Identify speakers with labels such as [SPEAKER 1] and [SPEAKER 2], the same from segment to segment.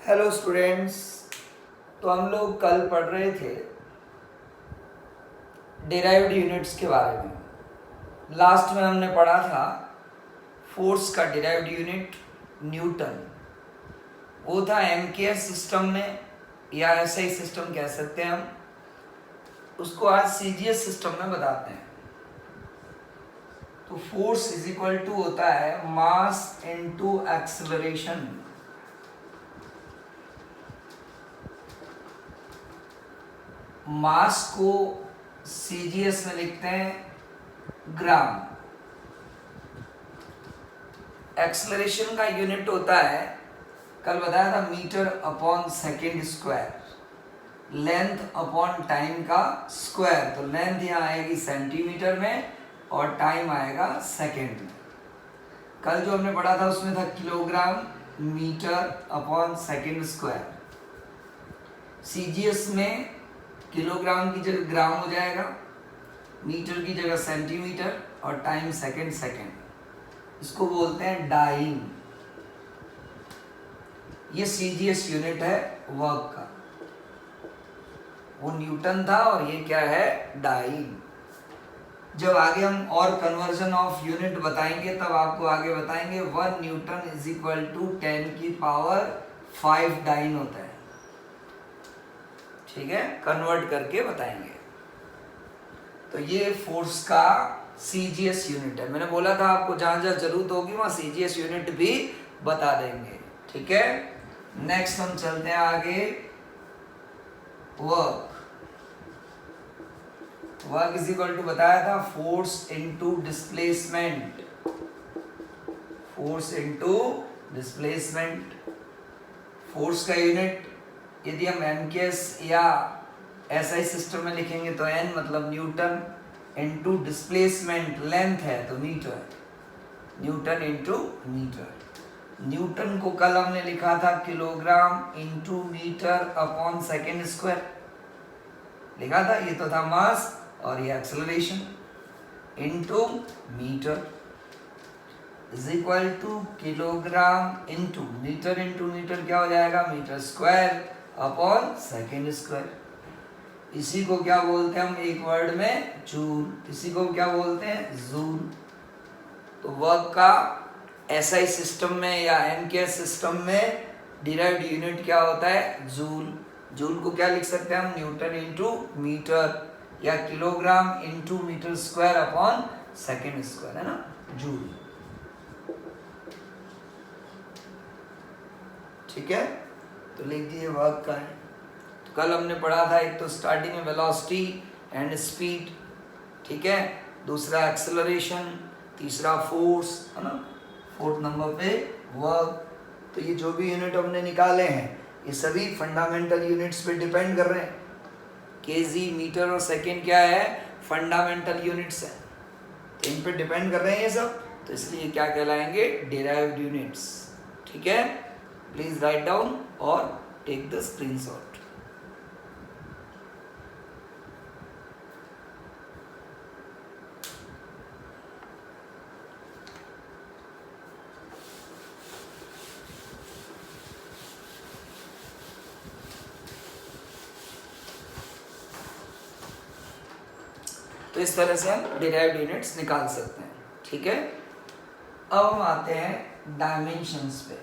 [SPEAKER 1] Hello students. तो हम लोग कल पढ़ रहे थे डिराइव्ड यूनिट्स के बारे में। लास्ट में हमने पढ़ा था फोर्स का डिराइव्ड यूनिट न्यूटन। वो था एमकेएस सिस्टम में या एसआई सिस्टम कह सकते हैं हम उसको। आज सीजीएस सिस्टम में बताते हैं। तो फोर्स इज इक्वल टू होता है मास इनटू एक्सेलरेशन। मास को सीजीएस में लिखते हैं ग्राम। एक्सेलरेशन का यूनिट होता है, कल बताया था, metre upon second square. Length upon time का स्क्वायर। तो लेंथ यहाँ आएगी सेंटीमीटर में और टाइम आएगा सेकेंड में। कल जो हमने पढ़ा था उसमें था kilogram metre upon second square. CGS में किलोग्राम की जगह ग्राम हो जाएगा, मीटर की जगह सेंटीमीटर और टाइम सेकेंड। इसको बोलते हैं डाइन। ये सीजीएस यूनिट है वर्क का। वो न्यूटन था और ये क्या है, डाइन। जब आगे हम और कन्वर्जन ऑफ यूनिट बताएंगे तब आपको आगे बताएंगे 1 न्यूटन इज इक्वल टू 10 की पावर 5 डाइन होता है। ठीक है, कन्वर्ट करके बताएंगे। तो ये फोर्स का सीजीएस यूनिट है। मैंने बोला था आपको जहां जहां जरूरत होगी वहां सीजीएस यूनिट भी बता देंगे। ठीक है, नेक्स्ट हम चलते हैं आगे। वर्क इज इक्वल टू बताया था force into displacement. Force into displacement. Force का यूनिट यदि हम एमकेएस या एसआई सिस्टम में लिखेंगे तो एन मतलब न्यूटन इनटू डिस्प्लेसमेंट लेंथ है तो metre. Newton into metre. Newton को कल हमने लिखा था kilogram into metre upon second square लिखा था। ये तो था मास और ये acceleration into metre is equal to kilogram into metre क्या हो जाएगा, metre square upon second square. इसी को क्या बोलते हैं हम एक वर्ड में, जूल। इसी को क्या बोलते हैं, जूल। तो वर्क का एसआई सिस्टम में या एमकेएस सिस्टम में डिराइव्ड यूनिट क्या होता है, जूल। जूल को क्या लिख सकते हैं हम, न्यूटन इंटू मीटर या kilogram into metre square upon second square, है ना, जूल। ठीक है, तो लिख दिए वर्क का है। तो कल हमने पढ़ा था एक तो स्टार्टिंग में वेलोसिटी एंड स्पीड, ठीक है, दूसरा एक्सेलरेशन, तीसरा फोर्स, है ना, फोर्थ नंबर पे वर्क। तो ये जो भी यूनिट हमने निकाले हैं ये सभी फंडामेंटल यूनिट्स पे डिपेंड कर रहे हैं। केजी, मीटर और सेकेंड क्या है, फंडामेंटल यूनिट्स हैं, तो इन पे डिपेंड कर रहे हैं ये सब। तो इसलिए क्या कहलाएंगे, डिराइव्ड यूनिट्स। ठीक है, प्लीज राइट डाउन और टेक द स्क्रीनशॉट। तो इस तरह से हम डिराइव्ड यूनिट्स निकाल सकते हैं। ठीक है, अब हम आते हैं डायमेंशंस पे।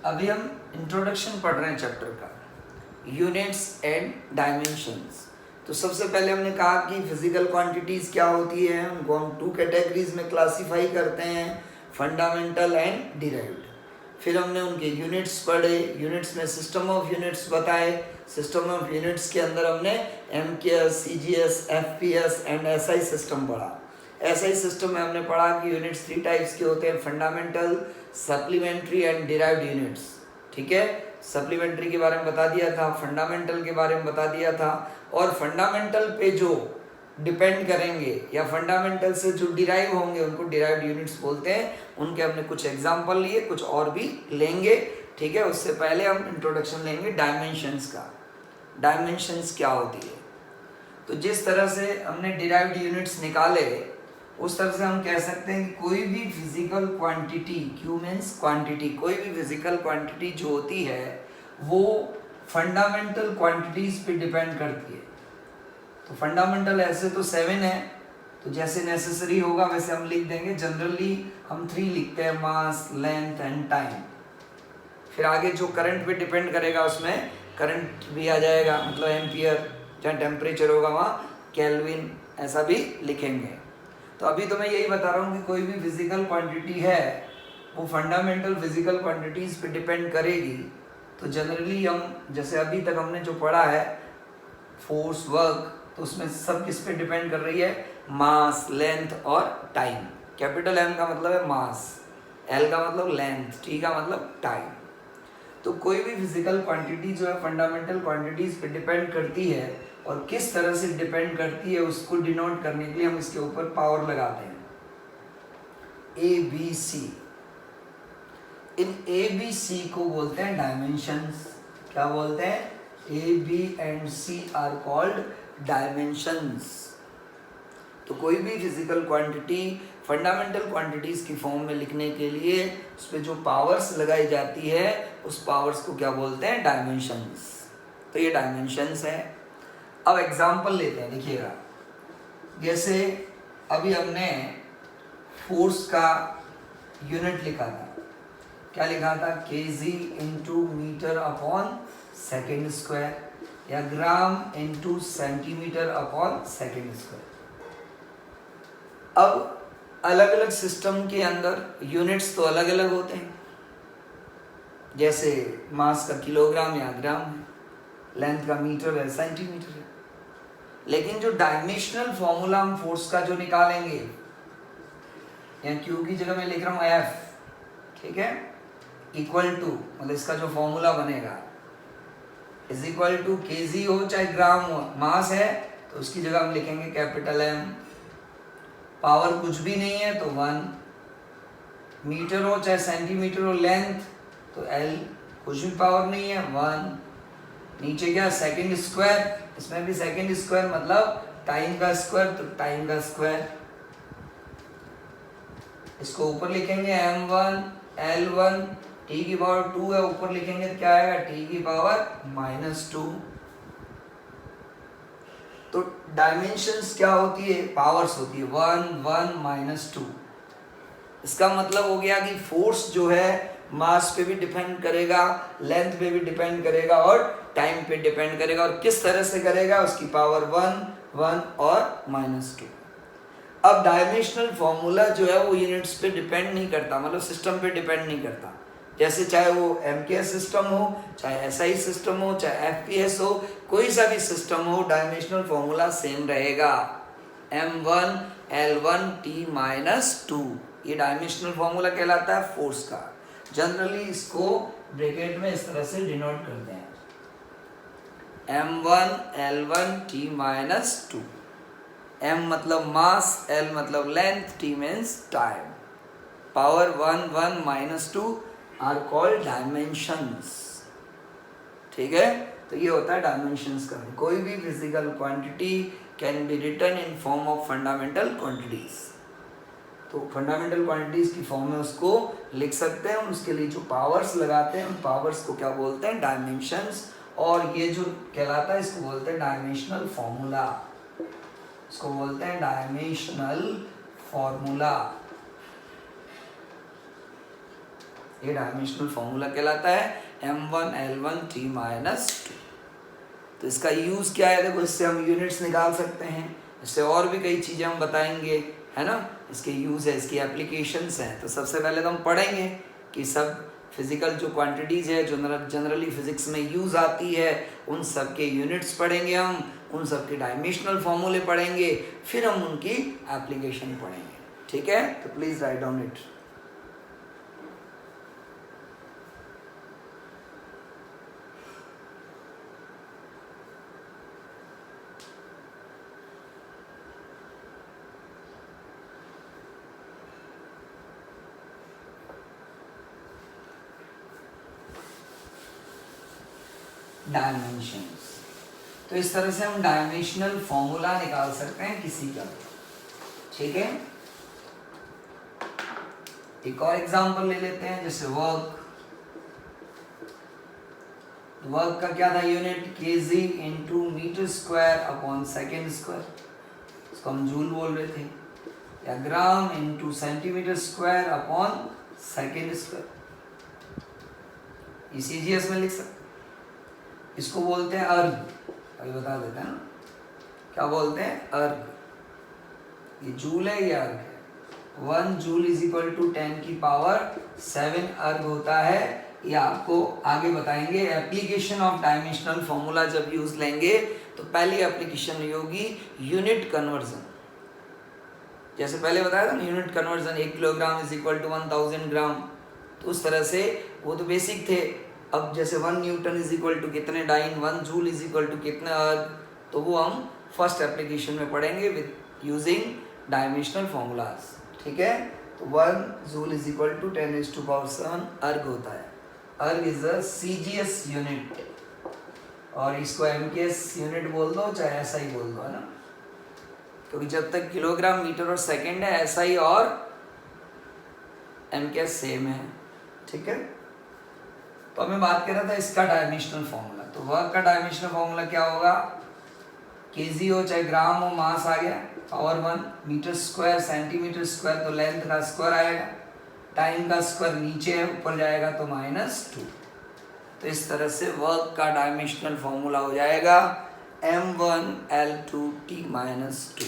[SPEAKER 1] अभी हम इंट्रोडक्शन पढ़ रहे हैं चैप्टर का, यूनिट्स एंड डायमेंशंस। तो सबसे पहले हमने कहा कि फिजिकल क्वांटिटीज क्या होती है, उनको हम 2 कैटेगरीज में क्लासिफाई करते हैं, फंडामेंटल एंड डिराइव्ड। फिर हमने उनके यूनिट्स पढ़े, यूनिट्स में सिस्टम ऑफ यूनिट्स बताए। सिस्टम ऑफ यूनिट्स के अंदर हमने MKS, CGS, FPS and SI system पढ़ा। एसआई सिस्टम में हमने पढ़ा कि यूनिट्स 3 टाइप्स के होते हैं, fundamental, supplementary and derived units. ठीक है, सप्लीमेंट्री के बारे में बता दिया था, फंडामेंटल के बारे में बता दिया था, और फंडामेंटल पे जो डिपेंड करेंगे या फंडामेंटल से जो डिराइव होंगे उनको डिराइव्ड यूनिट्स बोलते हैं। उनके हमने कुछ एग्जांपल लिए, कुछ और भी लेंगे। ठीक है, उससे पहले हम इंट्रोडक्शन लेंगे डायमेंशंस का। डायमेंशंस क्या होती है, तो जिस तरह से हमने डिराइव्ड यूनिट्स निकाले उस तरह से हम कह सकते हैं कि कोई भी physical quantity, Q means quantity, कोई भी फिजिकल क्वांटिटी जो होती है वो फंडामेंटल क्वांटिटीज पे डिपेंड करती है। तो फंडामेंटल ऐसे तो 7 है, तो जैसे नेसेसरी होगा वैसे हम लिख देंगे। जनरली हम 3 लिखते हैं, मास, लेंथ एंड टाइम। फिर आगे जो करंट पे डिपेंड करेगा उसमें करंट भी आ जाएगा, मतलब एम्पियर, जहाँ टेम्परेचर होगा वहाँ केल्विन, ऐसा भी लिखेंगे। तो अभी तो मैं यही बता रहा हूँ कि कोई भी फिजिकल क्वांटिटी है वो फंडामेंटल फिजिकल क्वांटिटीज पे डिपेंड करेगी। तो जनरली हम जैसे अभी तक हमने जो पढ़ा है फोर्स, वर्क, तो उसमें सब किस पे डिपेंड कर रही है, मास, लेंथ और टाइम। कैपिटल एम का मतलब है मास, एल का मतलब लेंथ, टी का मतलब टाइम। तो कोई भी फिजिकल क्वांटिटी जो है फंडामेंटल क्वांटिटीज पे डिपेंड करती है, और किस तरह से डिपेंड करती है उसको डिनोट करने के लिए हम इसके ऊपर पावर लगाते हैं, A B C. In A B C को बोलते हैं डायमेंशंस। क्या बोलते हैं? A B and C are called dimensions. तो कोई भी फिजिकल क्वांटिटी फंडामेंटल क्वांटिटीज की फॉर्म में लिखने के लिए उस पर जो पावर्स लगाई जाती है उस पावर्स को क्या बोलते हैं? डायमेंशंस। तो ये डायमेंशंस है। अब एग्जांपल लेते हैं, देखिएगा। जैसे अभी हमने फोर्स का यूनिट लिखा था, क्या लिखा था? KG into metre upon second square, या gram into centimetre upon second square. अब अलग अलग सिस्टम के अंदर यूनिट्स तो अलग अलग होते हैं, जैसे मास का किलोग्राम या ग्राम है, लेंथ का मीटर है, सेंटीमीटर है। लेकिन जो डायमेंशनल फॉर्मूला हम फोर्स का जो निकालेंगे, या क्यू की जगह मैं लिख रहा हूँ एफ, ठीक है, इक्वल टू, मतलब इसका जो फॉर्मूला बनेगा इज इक्वल टू केजी हो चाहे ग्राम हो, मास है तो उसकी जगह हम लिखेंगे कैपिटल एम, पावर कुछ भी नहीं है तो 1, मीटर हो चाहे सेंटीमीटर हो, लेंथ तो एल, कुछ भी पावर नहीं है 1, नीचे क्या सेकंड स्क्वायर, इसमें भी सेकंड स्क्वायर मतलब टाइम का स्क्वायर, तो टाइम का स्क्वायर। इसको ऊपर लिखेंगे m1 l1, t की पावर 2 है, ऊपर लिखेंगे तो क्या आएगा? t की पावर -2। तो डायमेंशंस क्या होती है? पावर्स होती है 1 1 -2। इसका मतलब हो गया कि फोर्स जो है मास पे भी डिपेंड करेगा, लेंथ पे भी डिपेंड करेगा और टाइम पे डिपेंड करेगा। और किस तरह से करेगा? उसकी पावर 1 1 और -2। अब डायमेंशनल फॉर्मूला जो है वो यूनिट्स पे डिपेंड नहीं करता, मतलब सिस्टम पे डिपेंड नहीं करता। जैसे चाहे वो एमकेएस सिस्टम हो, चाहे एसआई सिस्टम हो, चाहे एफपीएस हो, कोई सा भी सिस्टम हो, डायमेंशनल फॉर्मूला सेम रहेगा, m1 l1 t-2। ये डायमेंशनल फॉर्मूला कहलाता है फोर्स का। जनरली इसको ब्रैकेट में इस तरह से डिनोट करते हैं, m1 l1 t-2। m मतलब मास, l मतलब length, t means time. Power 1 1 -2 are called dimensions. ठीक है, तो ये होता है डायमेंशंस का। कोई भी physical quantity can be written in form of fundamental quantities. तो फंडामेंटल क्वांटिटीज की फॉर्म में उसको लिख सकते हैं, उसके लिए जो पावर्स लगाते हैं उन पावर्स को क्या बोलते हैं? डायमेंशंस। और ये जो कहलाता है इसको बोलते हैं डायमेंशनल फॉर्मूला, इसको बोलते हैं डायमेंशनल फॉर्मूला। ये डायमेंशनल फॉर्मूला कहलाता है m1 l1 t-2। तो इसका यूज क्या है? देखो, इससे हम यूनिट्स निकाल सकते हैं, इससे और भी कई चीजें हम बताएंगे, है ना। इसके यूज है, इसकी एप्लीकेशंस हैं। तो सबसे पहले तो हम पढ़ेंगे कि सब फिजिकल जो क्वांटिटीज है जो जनरली फिजिक्स में यूज आती है उन सब के यूनिट्स पढ़ेंगे हम, उन सब के डायमेंशनल फॉर्मूले पढ़ेंगे, फिर हम उनकी एप्लीकेशन पढ़ेंगे। ठीक है, तो please write down it. Dimensions. तो इस तरह से हम डायमेंशनल फॉर्मूला निकाल सकते हैं किसी का। ठीक है, एक और एग्जांपल ले लेते हैं, जैसे वर्क का क्या था unit, KG into metre square upon second square, इसको हम जूल बोल रहे थे, या gram into centimetre square upon second square, CGS में लिख सकते। इसको बोलते हैं अर्ग, अभी बता देते हैं ना क्या बोलते हैं, अर्ग। ये जूल है, ये अर्ग है। 1 जूल इज इक्वल टू 10 की पावर 7 अर्ग होता है। ये आपको आगे बताएंगे। एप्लीकेशन ऑफ डायमेंशनल फॉर्मूला जब यूज लेंगे तो पहली एप्लीकेशन होगी यूनिट कन्वर्जन। जैसे पहले बताया था ना, unit conversion 1 kilogram is equal to 1000 gram, तो उस तरह से वो तो बेसिक थे। अब जैसे 1 न्यूटन इज इक्वल टू कितने dyne, 1 joule is equal to कितने अर्ग, तो वो हम फर्स्ट एप्लीकेशन में पढ़ेंगे विद यूजिंग डायमेंशनल फॉर्मूलाज। ठीक है, तो 1 जूल इज इक्वल टू 10⁻⁷ अर्ग होता है। अर्ग इज अ सीजीएस यूनिट, और इसको एमकेएस यूनिट बोल दो चाहे एसआई बोल दो, है ना, क्योंकि जब तक किलोग्राम मीटर और सेकंड है, एसआई और एमकेएस सेम है। ठीक है, तो हमें बात कर रहा था इसका डायमेंशनल फॉर्मूला। तो वर्क का डायमेंशनल फॉर्मूला क्या होगा, केजी हो चाहे ग्राम हो, मास आ गया power 1, metre square centimetre square तो लेंथ का स्क्वायर आएगा, टाइम का स्क्वायर नीचे है ऊपर जाएगा तो -2। तो इस तरह से वर्क का डायमेंशनल फॉर्मूला हो जाएगा m1L2T-2।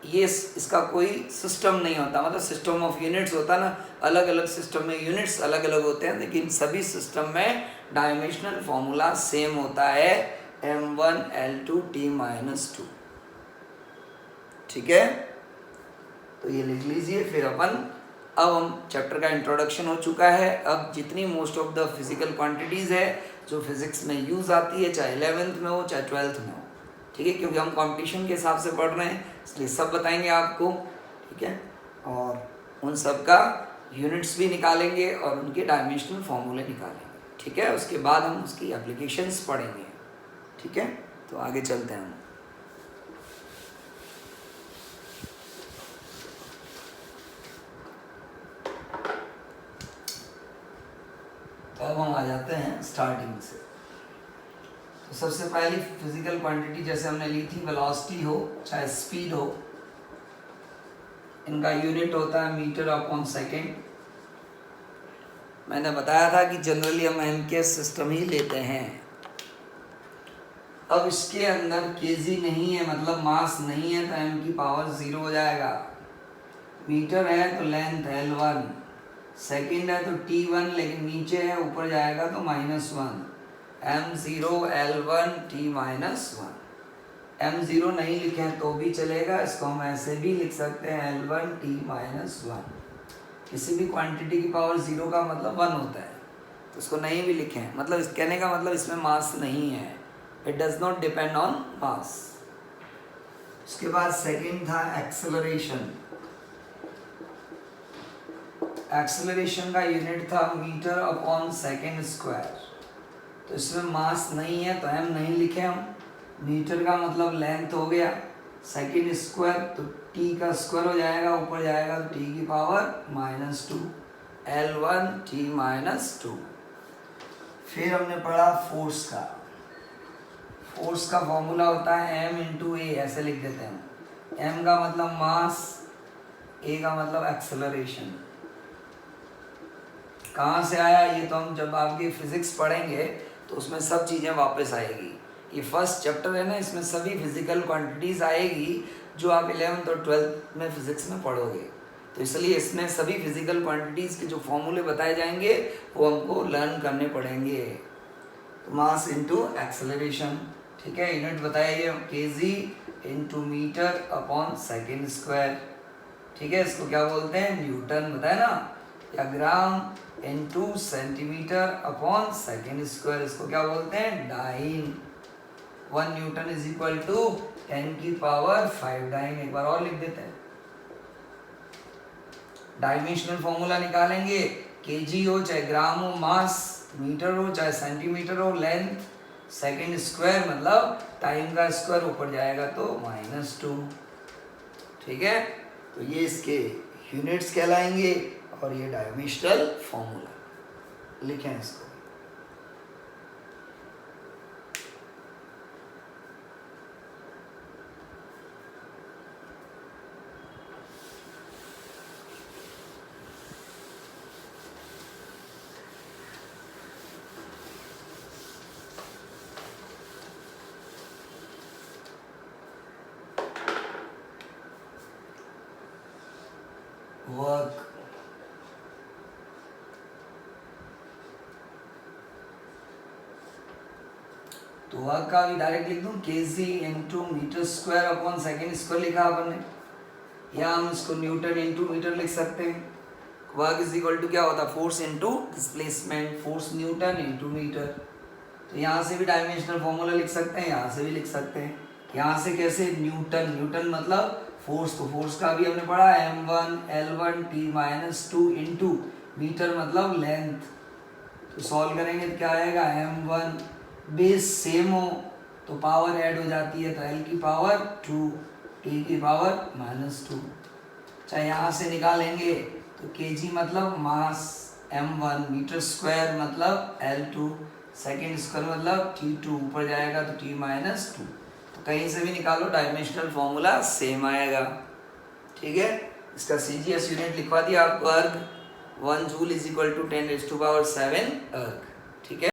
[SPEAKER 1] ये इसका कोई सिस्टम नहीं होता, मतलब सिस्टम ऑफ यूनिट्स होता ना, अलग अलग सिस्टम में यूनिट्स अलग अलग होते हैं, लेकिन सभी सिस्टम में डायमेंशनल फॉर्मूला सेम होता है m1L2T-2। ठीक है, तो ये लिख लीजिए। फिर अब हम चैप्टर का इंट्रोडक्शन हो चुका है। अब जितनी most of the physical quantities है जो फिजिक्स में यूज़ आती है, चाहे 11th में हो चाहे 12th में हो, ठीक है, क्योंकि हम कंपटीशन के हिसाब से पढ़ रहे हैं इसलिए सब बताएंगे आपको। ठीक है, और उन सब का यूनिट्स भी निकालेंगे और उनके डायमेंशनल फॉर्मूले निकालेंगे। ठीक है, उसके बाद हम उसकी एप्लीकेशंस पढ़ेंगे। ठीक है, तो आगे चलते हैं हम। तो अब हम आ जाते हैं स्टार्टिंग से। तो सबसे पहली फिजिकल क्वांटिटी जैसे हमने ली थी, वेलोसिटी हो चाहे स्पीड हो, इनका यूनिट होता है मीटर अपॉन सेकेंड। मैंने बताया था कि जनरली हम एमकेएस सिस्टम ही लेते हैं। अब इसके अंदर केजी नहीं है, मतलब मास नहीं है, तो m की पावर 0 हो जाएगा। मीटर है तो लेंथ L1, सेकंड है तो T1, लेकिन नीचे है ऊपर जाएगा तो -1, m0 L1 T-1। m0 नहीं लिखे तो भी चलेगा, इसको हम ऐसे भी लिख सकते हैं L1 T-1। किसी भी क्वांटिटी की पावर 0 का मतलब 1 होता है, तो उसको नहीं भी लिखें, मतलब इस कहने का मतलब इसमें मास नहीं है, it does not depend on मास। उसके बाद सेकंड था एक्सेलरेशन। एक्सेलरेशन का यूनिट था मीटर अपॉन सेकेंड स्क्वायर। तो इसमें मास नहीं है तो m नहीं लिखे हम, मीटर का मतलब लेंथ हो गया, सेकेंड स्क्वायर तो t का स्क्वायर हो जाएगा, ऊपर जाएगा तो t की पावर -2, L1 T-2। फिर हमने पढ़ा फोर्स का। फोर्स का फॉर्मूला होता है m इंटू ए, ऐसे लिख देते हैं। m का मतलब मास, a का मतलब एक्सेलरेशन। कहाँ से आया ये तो हम जब आपकी फिजिक्स पढ़ेंगे तो उसमें सब चीज़ें वापस आएगी। ये फर्स्ट चैप्टर है ना, इसमें सभी फिजिकल क्वांटिटीज़ आएगी जो आप 11th और 12th में फिजिक्स में पढ़ोगे, तो इसलिए इसमें सभी फिजिकल क्वांटिटीज़ के जो फॉर्मूले बताए जाएंगे वो हमको लर्न करने पड़ेंगे। मास इंटू एक्सेलरेशन, ठीक है, यूनिट बताइए KG into metre upon second square. ठीक है, इसको क्या बोलते हैं, न्यूटन, बताए ना, या gram into centimetre upon second square, इसको क्या बोलते हैं, dyne. 1 newton is equal to 10 की पावर 5 डाइन। एक बार और लिख देते हैं, डायमेंशनल फॉर्मूला निकालेंगे, केजी हो चाहे ग्राम हो, मास मीटर हो चाहे सेंटीमीटर हो, लेंथ सेकेंड स्क्वायर मतलब टाइम का स्क्वायर, ऊपर जाएगा तो -2। ठीक है, तो ये इसके यूनिट्स कहलाएंगे और ये डायमेंशनल फॉर्मूला लिखें इसको। वर्क तो वर्क का भी डायरेक्ट लिख दूं kg into metre square upon second square लिखा अपन ने, या हम इसको न्यूटन इंटू मीटर लिख सकते हैं। वर्क इज इक्वल टू क्या होता है, force into displacement, force newton into metre. तो यहाँ से भी डायमेंशनल फॉर्मूला लिख सकते हैं, यहाँ से भी लिख सकते हैं। यहाँ से कैसे, न्यूटन, न्यूटन मतलब फोर्स, तो फोर्स का भी हमने पढ़ा m1 L1 T-2 into metre मतलब लेंथ। तो सॉल्व करेंगे तो क्या आएगा, m1 बेस सेम हो तो पावर ऐड हो जाती है, तो L की पावर 2 T की पावर -2। चाहे यहाँ से निकालेंगे तो kg मतलब मास, m1 मीटर स्क्वायर मतलब L2, सेकेंड स्क्वायर मतलब T2, ऊपर जाएगा तो T-2। तो कहीं से भी निकालो डायमेंशनल फॉर्मूला सेम आएगा। ठीक है, इसका CGS यूनिट लिखवा दिया आपको, अर्ग 1 जूल इज इक्वल टू 10⁻⁷ अर्ग। ठीक है।